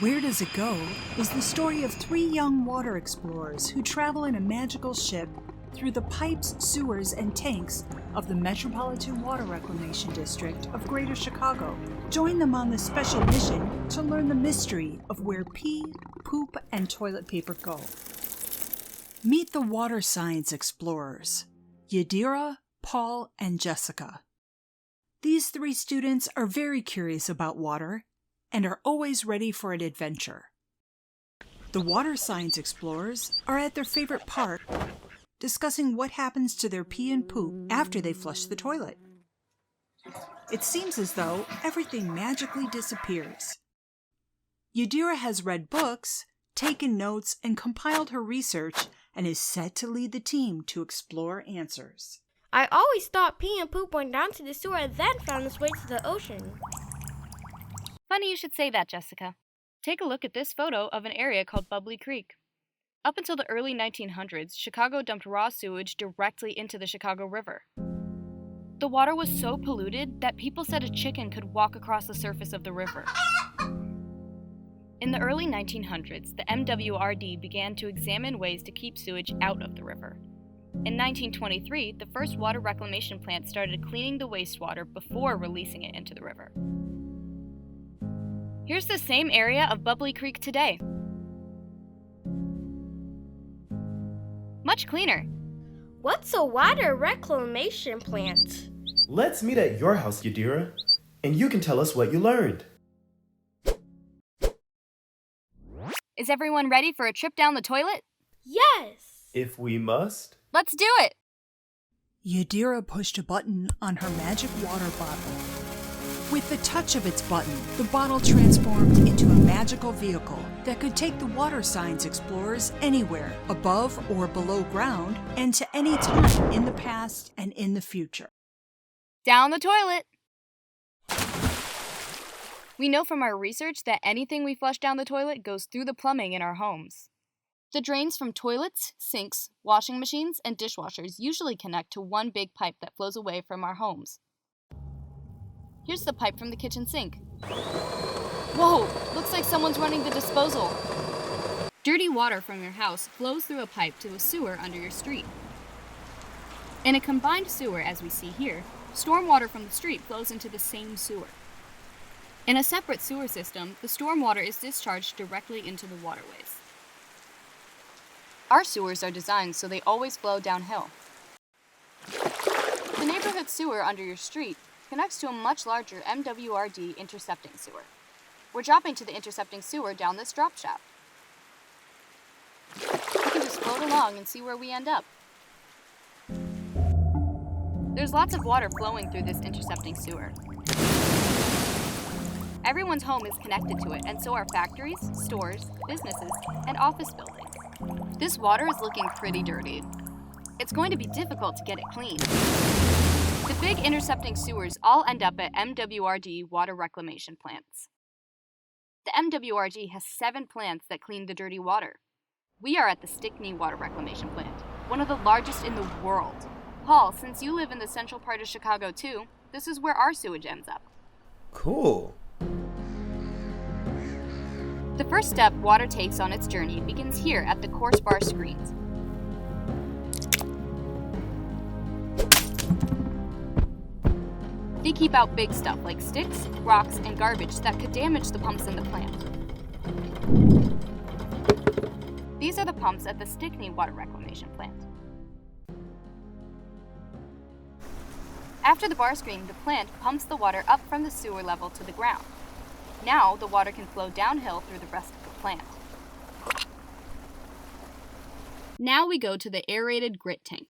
Where Does It Go is the story of three young water explorers who travel in a magical ship through the pipes, sewers, and tanks of the Metropolitan Water Reclamation District of Greater Chicago. Join them on this special mission to learn the mystery of where pee, poop, and toilet paper go. Meet the Water Science Explorers, Yadira, Paul, and Jessica. These three students are very curious about water and are always ready for an adventure. The Water Science Explorers are at their favorite park, discussing what happens to their pee and poop after they flush the toilet. It seems as though everything magically disappears. Yadira has read books, taken notes, and compiled her research, and is set to lead the team to explore answers. I always thought pee and poop went down to the sewer and then found its way to the ocean. Funny you should say that, Jessica. Take a look at this photo of an area called Bubbly Creek. Up until the early 1900s, Chicago dumped raw sewage directly into the Chicago River. The water was so polluted that people said a chicken could walk across the surface of the river. In the early 1900s, the MWRD began to examine ways to keep sewage out of the river. In 1923, the first water reclamation plant started cleaning the wastewater before releasing it into the river. Here's the same area of Bubbly Creek today. Much cleaner. What's a water reclamation plant? Let's meet at your house, Yadira, and you can tell us what you learned. Is everyone ready for a trip down the toilet? Yes! If we must. Let's do it! Yadira pushed a button on her magic water bottle. With the touch of its button, the bottle transformed into a magical vehicle that could take the Water Science Explorers anywhere, above or below ground, and to any time in the past and in the future. Down the toilet! We know from our research that anything we flush down the toilet goes through the plumbing in our homes. The drains from toilets, sinks, washing machines, and dishwashers usually connect to one big pipe that flows away from our homes. Here's the pipe from the kitchen sink. Whoa! Looks like someone's running the disposal. Dirty water from your house flows through a pipe to a sewer under your street. In a combined sewer, as we see here, stormwater from the street flows into the same sewer. In a separate sewer system, the stormwater is discharged directly into the waterways. Our sewers are designed so they always flow downhill. The neighborhood sewer under your street connects to a much larger MWRD intercepting sewer. We're dropping to the intercepting sewer down this drop shaft. We can just float along and see where we end up. There's lots of water flowing through this intercepting sewer. Everyone's home is connected to it, and so are factories, stores, businesses, and office buildings. This water is looking pretty dirty. It's going to be difficult to get it clean. The big intercepting sewers all end up at MWRD Water Reclamation plants. The MWRD has 7 plants that clean the dirty water. We are at the Stickney Water Reclamation Plant, one of the largest in the world. Paul, since you live in the central part of Chicago too, this is where our sewage ends up. Cool. The first step water takes on its journey begins here at the coarse bar screens. They keep out big stuff like sticks, rocks, and garbage that could damage the pumps in the plant. These are the pumps at the Stickney Water Reclamation Plant. After the bar screen, the plant pumps the water up from the sewer level to the ground. Now, the water can flow downhill through the rest of the plant. Now we go to the aerated grit tank.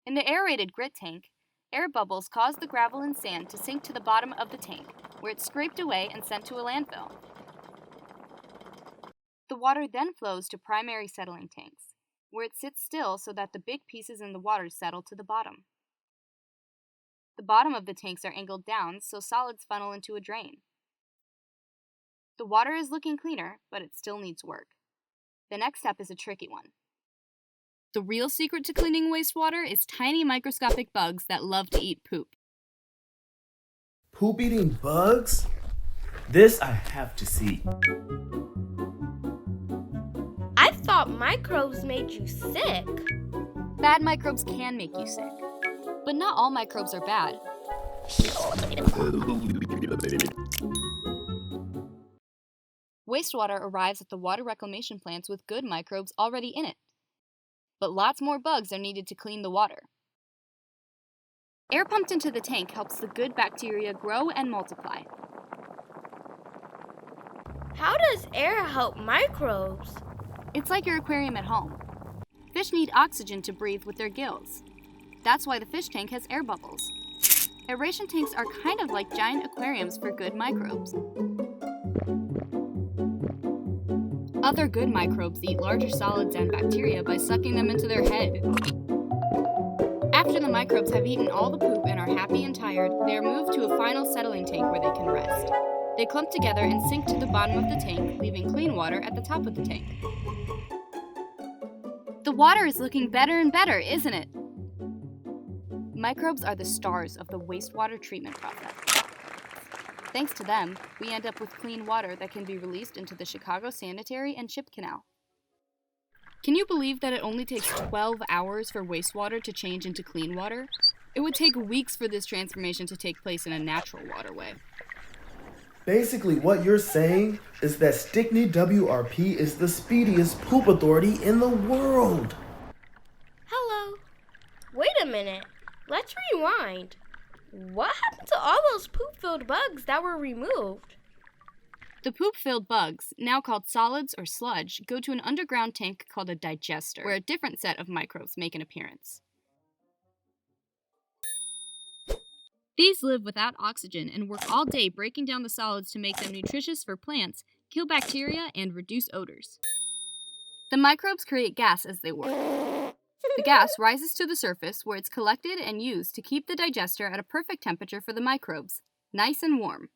In the aerated grit tank, air bubbles cause the gravel and sand to sink to the bottom of the tank, where it's scraped away and sent to a landfill. The water then flows to primary settling tanks, where it sits still so that the big pieces in the water settle to the bottom. The bottom of the tanks are angled down so solids funnel into a drain. The water is looking cleaner, but it still needs work. The next step is a tricky one. The real secret to cleaning wastewater is tiny microscopic bugs that love to eat poop. Poop-eating bugs? This I have to see. I thought microbes made you sick. Bad microbes can make you sick, but not all microbes are bad. Wastewater arrives at the water reclamation plants with good microbes already in it. But lots more bugs are needed to clean the water. Air pumped into the tank helps the good bacteria grow and multiply. How does air help microbes? It's like your aquarium at home. Fish need oxygen to breathe with their gills. That's why the fish tank has air bubbles. Aeration tanks are kind of like giant aquariums for good microbes. Other good microbes eat larger solids and bacteria by sucking them into their head. After the microbes have eaten all the poop and are happy and tired, they are moved to a final settling tank where they can rest. They clump together and sink to the bottom of the tank, leaving clean water at the top of the tank. The water is looking better and better, isn't it? Microbes are the stars of the wastewater treatment process. Thanks to them, we end up with clean water that can be released into the Chicago Sanitary and Ship Canal. Can you believe that it only takes 12 hours for wastewater to change into clean water? It would take weeks for this transformation to take place in a natural waterway. Basically, what you're saying is that Stickney WRP is the speediest poop authority in the world. Hello. Wait a minute. Let's rewind. What happened to all those poop-filled bugs that were removed? The poop-filled bugs, now called solids or sludge, go to an underground tank called a digester, where a different set of microbes make an appearance. These live without oxygen and work all day breaking down the solids to make them nutritious for plants, kill bacteria, and reduce odors. The microbes create gas as they work. The gas rises to the surface where it's collected and used to keep the digester at a perfect temperature for the microbes, nice and warm.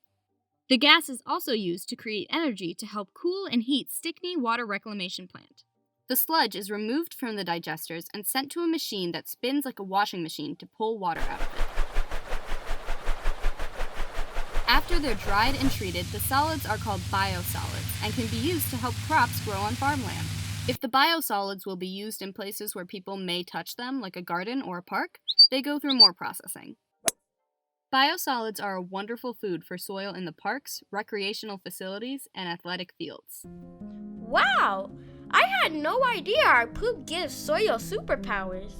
The gas is also used to create energy to help cool and heat Stickney Water Reclamation Plant. The sludge is removed from the digesters and sent to a machine that spins like a washing machine to pull water out of it. After they're dried and treated, the solids are called biosolids and can be used to help crops grow on farmland. If the biosolids will be used in places where people may touch them, like a garden or a park, they go through more processing. Biosolids are a wonderful food for soil in the parks, recreational facilities, and athletic fields. Wow! I had no idea our poop gives soil superpowers.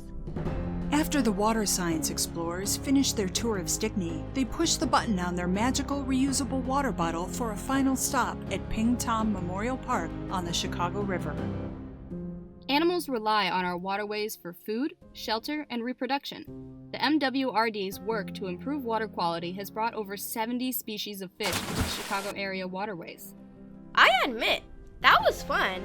After the Water Science Explorers finished their tour of Stickney, they pushed the button on their magical reusable water bottle for a final stop at Ping Tom Memorial Park on the Chicago River. Animals rely on our waterways for food, shelter, and reproduction. The MWRD's work to improve water quality has brought over 70 species of fish to the Chicago area waterways. I admit, that was fun.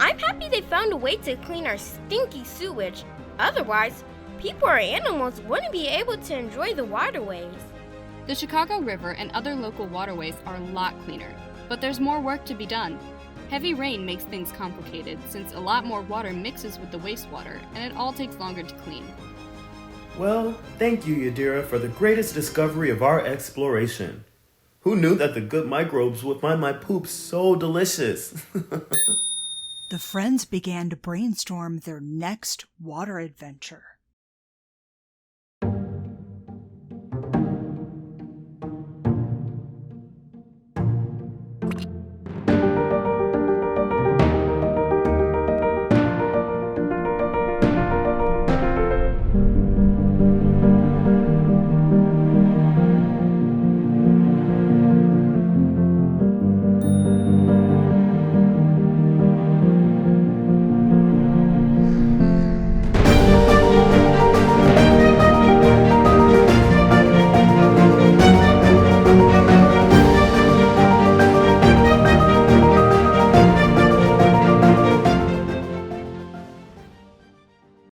I'm happy they found a way to clean our stinky sewage. Otherwise, people or animals wouldn't be able to enjoy the waterways. The Chicago River and other local waterways are a lot cleaner, but there's more work to be done. Heavy rain makes things complicated since a lot more water mixes with the wastewater, and it all takes longer to clean. Well, thank you, Yadira, for the greatest discovery of our exploration. Who knew that the good microbes would find my poop so delicious? The friends began to brainstorm their next water adventure.